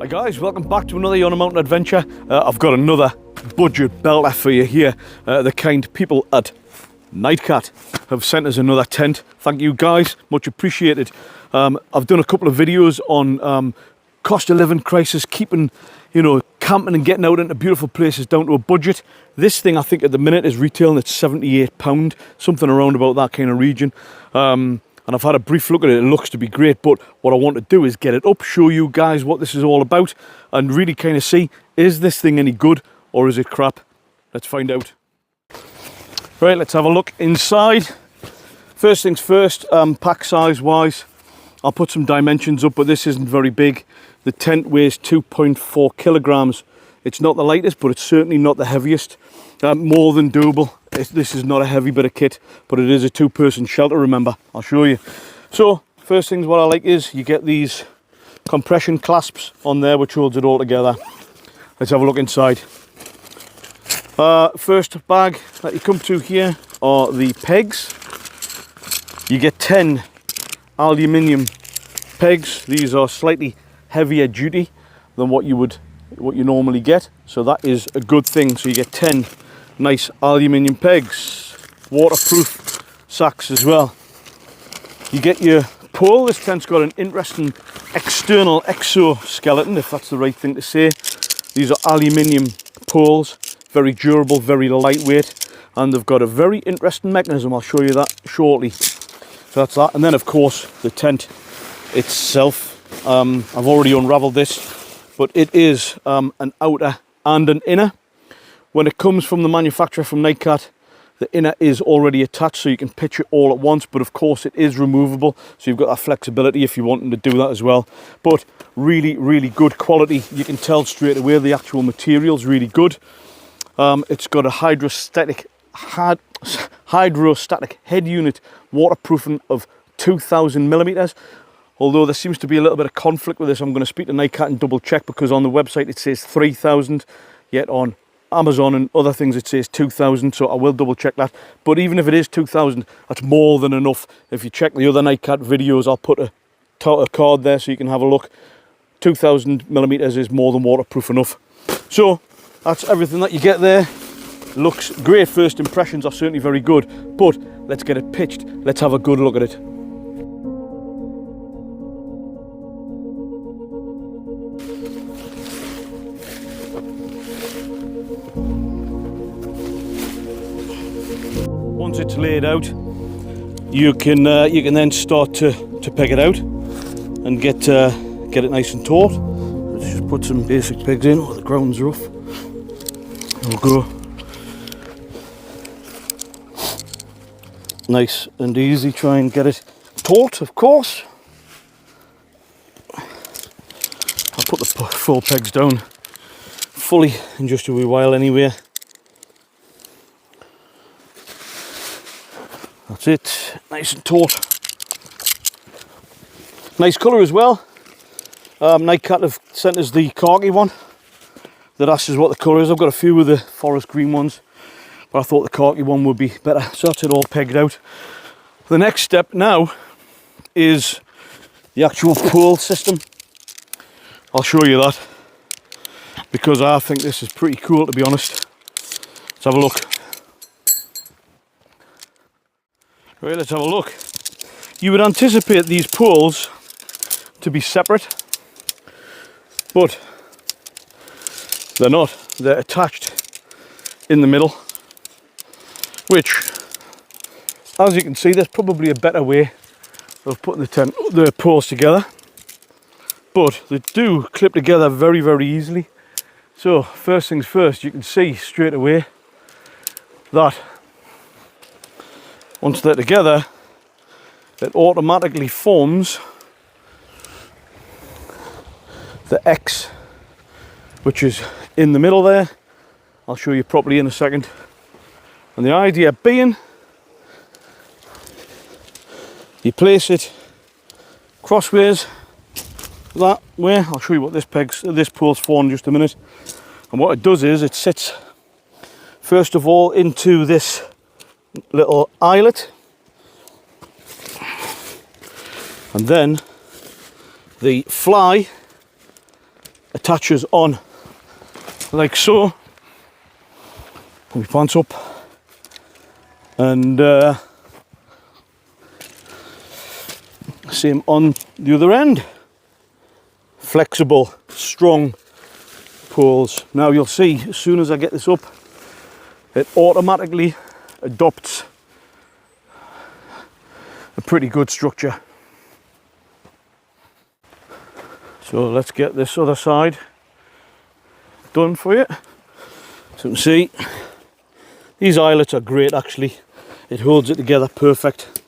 Hi guys, welcome back to another Yonder Mountain Adventure. I've got another budget belter for you here. The kind people at Nightcat have sent us another tent. Thank you guys, much appreciated. I've done a couple of videos on cost of living crisis, keeping, camping and getting out into beautiful places down to a budget. This thing I think at the minute is retailing at £78, something around about that kind of region. And I've had a brief look at it. It looks to be great, but what I want to do is get it up, show you guys what this is all about, and really kind of see, is this thing any good or is it crap? Let's find out. Right, let's have a look inside. First things first, pack size wise, I'll put some dimensions up, but this isn't very big. The tent weighs 2.4 kilograms. It's not the lightest, but it's certainly not the heaviest. More than doable. This is not a heavy bit of kit, but it is a two-person shelter, remember. I'll show you. So, first things what I like is you get these compression clasps on there, which holds it all together. Let's have a look inside. First bag that you come to here are the pegs. You get 10 aluminium pegs. These are slightly heavier duty than what you normally get, so that is a good thing. So you get 10 nice aluminium pegs, waterproof sacks as well. You get your pole. This tent's got an interesting external exoskeleton, if that's the right thing to say. These are aluminium poles, very durable, very lightweight, and they've got a very interesting mechanism. I'll show you that shortly. So that's that. And then of course the tent itself. I've already unraveled this, but it is an outer and an inner. When it comes from the manufacturer, from Nightcat, the inner is already attached, so you can pitch it all at once, but of course it is removable, so you've got that flexibility if you want to do that as well. But really, really good quality. You can tell straight away the actual material's really good. It's got a hydrostatic head unit, waterproofing of 2,000 millimeters. Although there seems to be a little bit of conflict with this, I'm going to speak to Nightcat and double check, because on the website it says 3,000, yet on Amazon and other things it says 2,000, so I will double check that. But even if it is 2,000, that's more than enough. If you check the other Nightcat videos, I'll put a card there so you can have a look. 2,000 millimeters is more than waterproof enough. So that's everything that you get there. Looks great. First impressions are certainly very good, but let's get it pitched. Let's have a good look at it. Once it's laid out, you can then start to peg it out and get it nice and taut. Let's just put some basic pegs in. Oh, the ground's rough. We'll go nice and easy. Try and get it taut, of course. I'll put the full pegs down fully in just a wee while anyway. That's it, nice and taut. Nice colour as well. Nightcat have sent us the khaki one. That asks us what the colour is. I've got a few of the forest green ones, but I thought the khaki one would be better. So that's it all pegged out. The next step now is the actual pole system. I'll show you that, because I think this is pretty cool, to be honest. Let's have a look. Right, let's have a look. You would anticipate these poles to be separate, but they're not. They're attached in the middle, which, as you can see, there's probably a better way of putting the poles together, but they do clip together very, very easily. So first things first, you can see straight away that once they're together, it automatically forms the X, which is in the middle there. I'll show you properly in a second. And the idea being, you place it crossways that way. I'll show you what this pole's for in just a minute. And what it does is it sits first of all into this little eyelet, and then the fly attaches on like so. Pull my pants up, and same on the other end. Flexible, strong poles. Now you'll see, as soon as I get this up, it automatically adopts a pretty good structure. So let's get this other side done for you. So you can see, these eyelets are great actually. It holds it together perfect.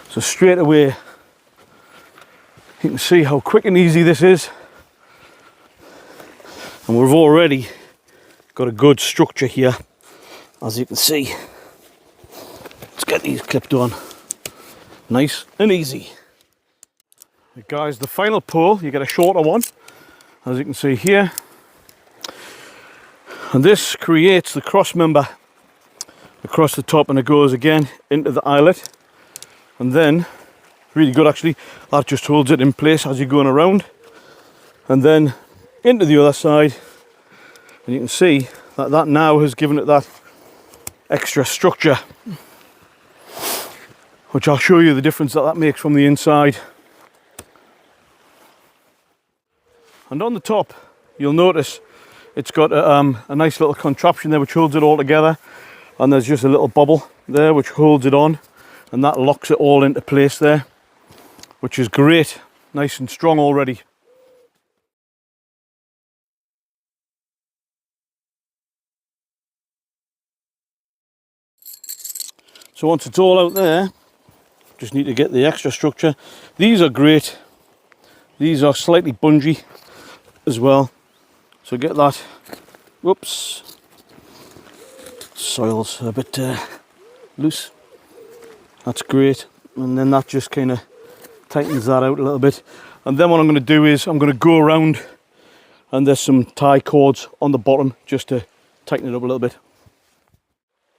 So straight away, you can see how quick and easy this is. And we've already got a good structure here, as you can see. Let's get these clipped on. Nice and easy. Right, guys, the final pole, you get a shorter one, as you can see here. And this creates the cross member across the top, and it goes again into the eyelet. And then, really good actually, that just holds it in place as you're going around. And then into the other side, and you can see that that now has given it that extra structure, which I'll show you the difference that that makes from the inside. And on the top, you'll notice it's got a nice little contraption there which holds it all together, and there's just a little bobble there which holds it on, and that locks it all into place there, which is great, nice and strong already. So once it's all out there, just need to get the extra structure. These are great. These are slightly bungee as well. So get that. Whoops. Soil's a bit loose. That's great. And then that just kind of tightens that out a little bit. And then what I'm going to do is I'm going to go around, and there's some tie cords on the bottom just to tighten it up a little bit.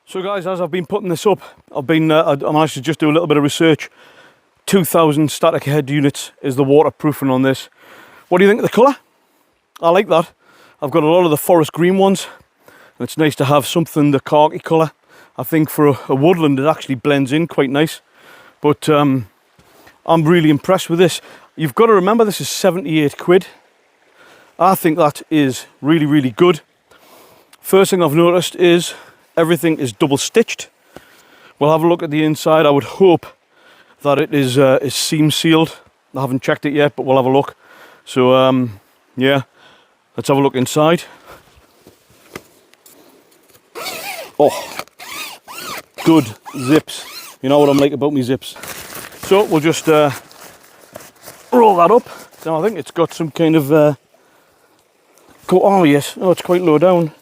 So guys, as I've been putting this up, I managed to just do a little bit of research. 2,000 static head units is the waterproofing on this. What do you think of the colour? I like that. I've got a lot of the forest green ones, and it's nice to have something the khaki colour. I think for a woodland it actually blends in quite nice. But I'm really impressed with this. You've got to remember this is 78 quid. I think that is really, really good. First thing I've noticed is everything is double stitched. We'll have a look at the inside. I would hope that it is seam sealed. I haven't checked it yet, but we'll have a look. So yeah, let's have a look inside. Oh, good zips. You know what I'm like about me zips. So we'll just roll that up. Now I think it's got some kind of oh yes, oh, it's quite low down.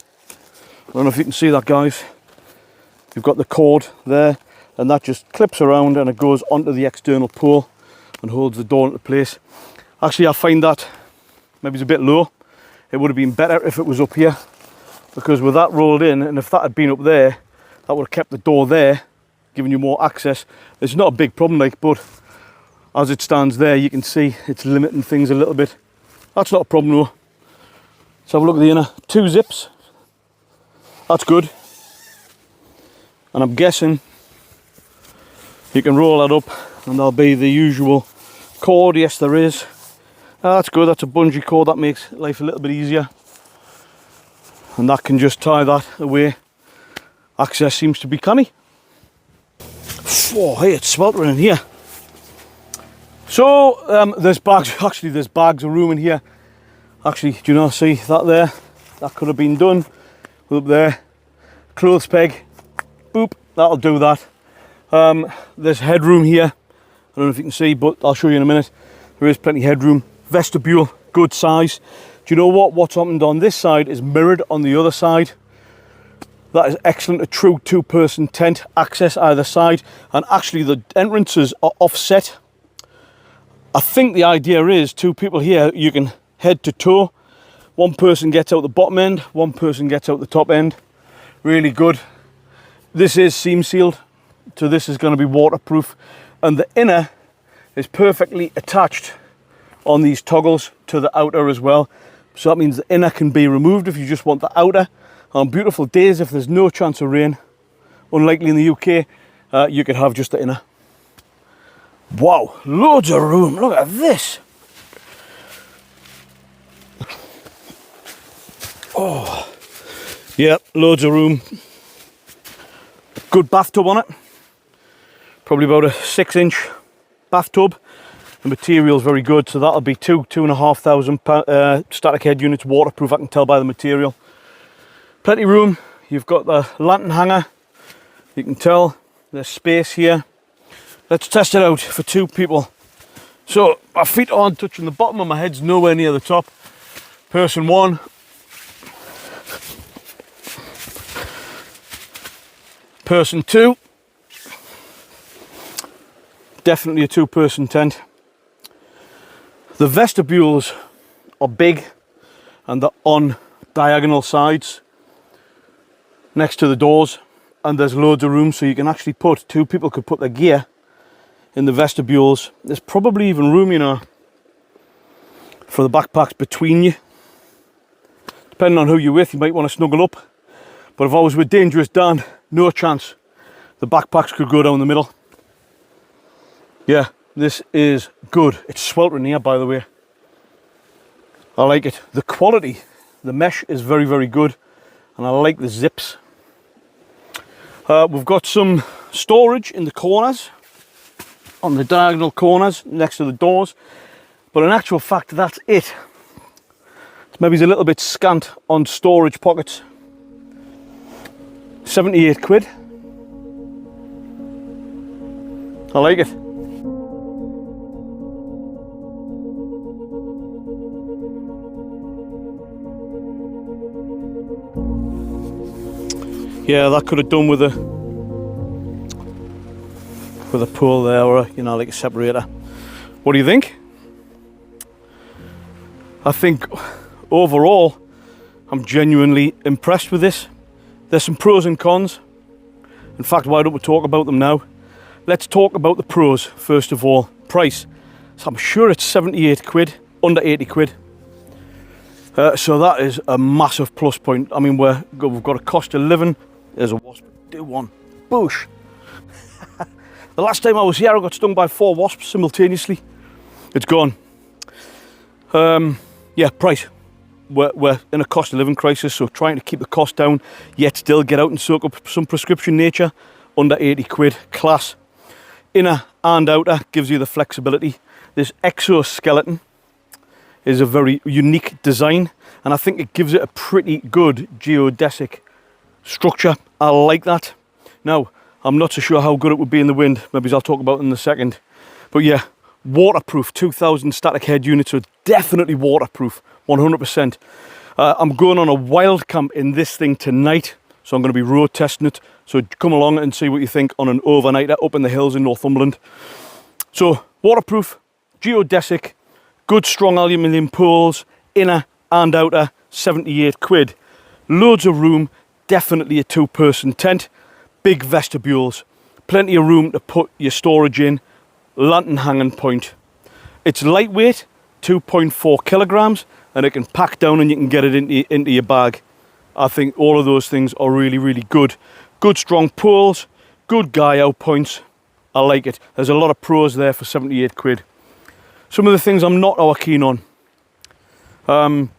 I don't know if you can see that, guys. You've got the cord there, and that just clips around and it goes onto the external pole and holds the door into place. Actually, I find that maybe it's a bit low. It would have been better if it was up here, because with that rolled in, and if that had been up there, that would have kept the door there, giving you more access. It's not a big problem, like, but as it stands there, you can see it's limiting things a little bit. That's not a problem though. Let's have a look at the inner. 2 zips. That's good. And I'm guessing you can roll that up and there'll be the usual cord. Yes, there is. That's good. That's a bungee cord. That makes life a little bit easier. And that can just tie that away. Access seems to be canny. Oh, hey, it's sweltering in here. So there's bags. Actually, there's bags of room in here. Actually, do you not see that there? That could have been done up there. Clothes peg. Boop. That'll do that. There's headroom here. I don't know if you can see, but I'll show you in a minute. There is plenty of headroom. Vestibule, good size. Do you know what? What's happened on this side is mirrored on the other side. That is excellent. A true 2-person tent. Access either side. And actually the entrances are offset. I think the idea is 2 people here, you can head to toe. 1 person gets out the bottom end, 1 person gets out the top end. Really good. This is seam sealed, so this is going to be waterproof. And the inner is perfectly attached on these toggles to the outer as well. So that means the inner can be removed if you just want the outer. On beautiful days, if there's no chance of rain, unlikely in the UK, you could have just the inner. Wow, loads of room. Look at this. Oh, yeah, loads of room. Good bathtub on it. Probably about a 6-inch bathtub. The material's very good, so that'll be 2,500 static head units, waterproof, I can tell by the material. Plenty of room. You've got the lantern hanger. You can tell there's space here. Let's test it out for 2 people. So my feet aren't touching the bottom and my head's nowhere near the top. Person 1. Person 2. Definitely a 2-person tent. The vestibules are big and they're on diagonal sides next to the doors, and there's loads of room, so you can actually put 2 people could put their gear in the vestibules. There's probably even room, you know, for the backpacks between you. Depending on who you're with, you might want to snuggle up, but if I was with Dangerous Dan, no chance. The backpacks could go down the middle. Yeah, this is good. It's sweltering here, by the way. I like it. The quality, the mesh is very, very good, and I like the zips. We've got some storage in the corners, on the diagonal corners next to the doors, but in actual fact, that's it. It's maybe a little bit scant on storage pockets. 78 quid. I like it. Yeah, that could have done with a pull there, or you know, like a separator. What do you think? I think overall I'm genuinely impressed with this. There's some pros and cons. In fact, why don't we talk about them now? Let's talk about the pros first of all. Price. So I'm sure it's 78 quid, under 80 quid. So that is a massive plus point. I mean, we've got a cost of living. There's a wasp. Do one. Boosh. The last time I was here, I got stung by 4 wasps simultaneously. It's gone. Yeah, price. We're in a cost of living crisis, so trying to keep the cost down, yet still get out and soak up some prescription nature. Under 80 quid. Class. Inner and outer gives you the flexibility. This exoskeleton is a very unique design, and I think it gives it a pretty good geodesic structure. I like that. Now, I'm not so sure how good it would be in the wind. Maybe I'll talk about it in a second. But yeah, waterproof, 2,000 static head units, so definitely waterproof, 100%. I'm going on a wild camp in this thing tonight, so I'm going to be road testing it. So come along and see what you think on an overnighter up in the hills in Northumberland. So waterproof, geodesic, good strong aluminium poles, inner and outer, 78 quid. Loads of room, definitely a 2-person tent. Big vestibules, plenty of room to put your storage in, lantern hanging point. It's lightweight, 2.4 kilograms, and it can pack down and you can get it into your bag. I think all of those things are really, really good. Good strong poles, good guy out points. I like it. There's a lot of pros there for 78 quid. Some of the things I'm not all keen on.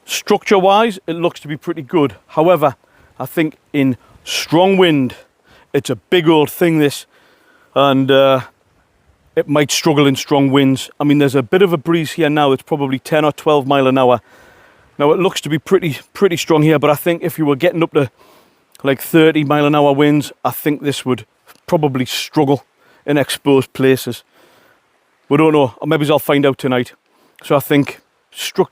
Structure wise, it looks to be pretty good. However, I think in strong wind, it's a big old thing this, and it might struggle in strong winds. I mean, there's a bit of a breeze here now. It's probably 10 or 12 mile an hour. Now it looks to be pretty strong here, but I think if you were getting up to like 30 mile an hour winds, I think this would probably struggle in exposed places. We don't know, or maybe I'll find out tonight. So I think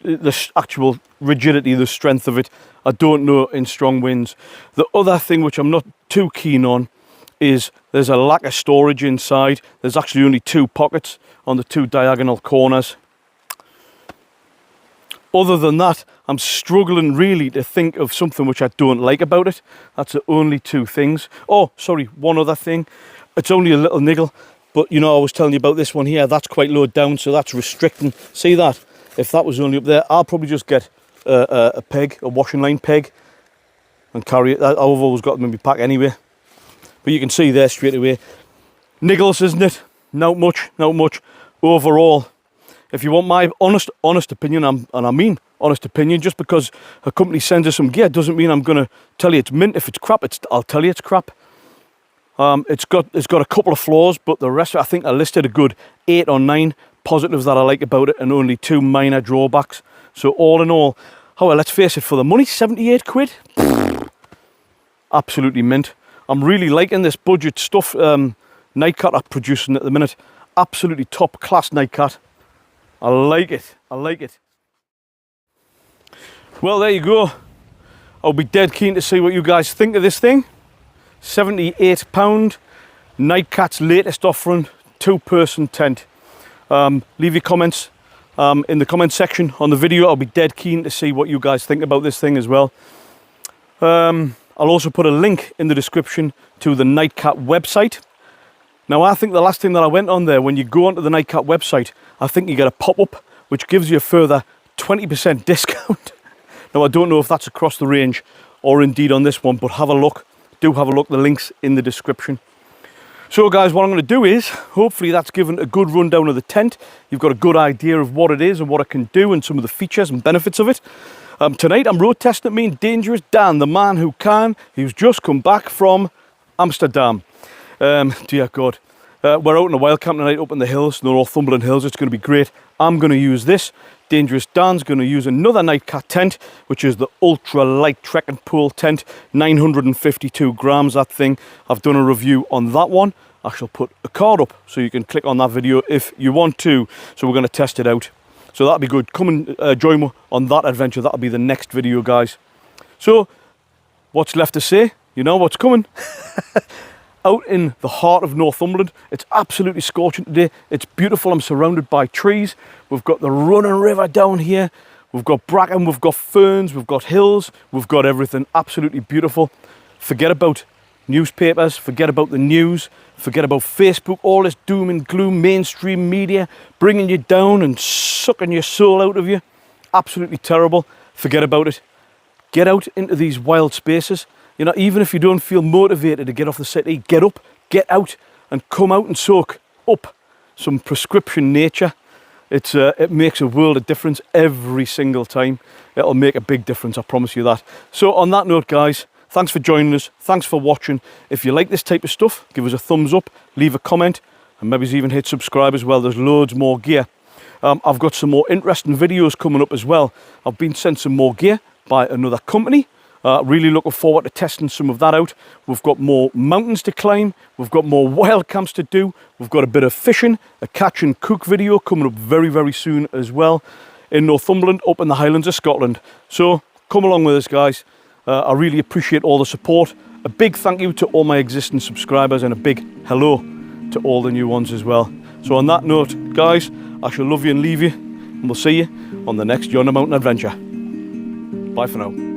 the actual rigidity, the strength of it, I don't know in strong winds. The other thing which I'm not too keen on is there's a lack of storage inside. There's actually only 2 pockets on the 2 diagonal corners. Other than that, I'm struggling really to think of something which I don't like about it. That's the only 2 things. Oh, sorry, one other thing. It's only a little niggle. But you know, I was telling you about this one here, that's quite low down, so that's restricting. See that? If that was only up there, I'll probably just get a peg, a washing line peg, and carry it. I've always got them in my pack anyway. But you can see there straight away. Niggles, isn't it? Not much, not much. Overall, if you want my honest opinion, and I mean honest opinion, just because a company sends us some gear doesn't mean I'm going to tell you it's mint. If it's crap, I'll tell you it's crap. It's got a couple of flaws, but the rest, I think I listed a good 8 or 9 positives that I like about it, and only 2 minor drawbacks. So all in all, however, let's face it, for the money, 78 quid, absolutely mint. I'm really liking this budget stuff. Nightcat are producing at the minute, absolutely top class Nightcat. I like it, I like it. Well, there you go. I'll be dead keen to see what you guys think of this thing. £78, Nightcat's latest offering, 2-person tent. Leave your comments in the comment section on the video. I'll be dead keen to see what you guys think about this thing as well. I'll also put a link in the description to the Nightcat website. Now, I think the last thing that I went on there, when you go onto the Nightcat website, I think you get a pop-up which gives you a further 20% discount. Now, I don't know if that's across the range or indeed on this one, but have a look. Do have a look. The link's in the description. So guys, what I'm going to do is, hopefully that's given a good rundown of the tent. You've got a good idea of what it is and what it can do and some of the features and benefits of it. Tonight I'm road testing it, me and Dangerous Dan, the man who can, who's just come back from Amsterdam. Dear God. We're out in a wild camp tonight up in the hills, the Northumberland Hills. It's going to be great. I'm going to use this. Dangerous Dan's going to use another Nightcat tent, which is the ultra light trekking pole tent, 952 grams, that thing. I've done a review on that one. I shall put a card up so you can click on that video if you want to. So we're going to test it out. So that'll be good. Come and join me on that adventure. That'll be the next video, guys. So what's left to say? You know what's coming. Out in the heart of Northumberland. It's absolutely scorching today. It's beautiful. I'm surrounded by trees. We've got the running river down here. We've got bracken, we've got ferns, we've got hills, we've got everything. Absolutely beautiful. Forget about newspapers, forget about the news, forget about Facebook, all this doom and gloom, mainstream media, bringing you down and sucking your soul out of you. Absolutely terrible. Forget about it. Get out into these wild spaces. You know, even if you don't feel motivated to get off the city, get up, get out and come out and soak up some prescription nature. It makes a world of difference every single time. It'll make a big difference, I promise you that. So on that note, guys, thanks for joining us. Thanks for watching. If you like this type of stuff, give us a thumbs up, leave a comment, and maybe even hit subscribe as well. There's loads more gear. I've got some more interesting videos coming up as well. I've been sent some more gear by another company. Really looking forward to testing some of that out. We've got more mountains to climb. We've got more wild camps to do. We've got a bit of fishing, a catch and cook video coming up very, very soon as well in Northumberland, up in the Highlands of Scotland. So come along with us, guys. I really appreciate all the support. A big thank you to all my existing subscribers and a big hello to all the new ones as well. So on that note, guys, I shall love you and leave you, and we'll see you on the next Yonder Mountain Adventure. Bye for now.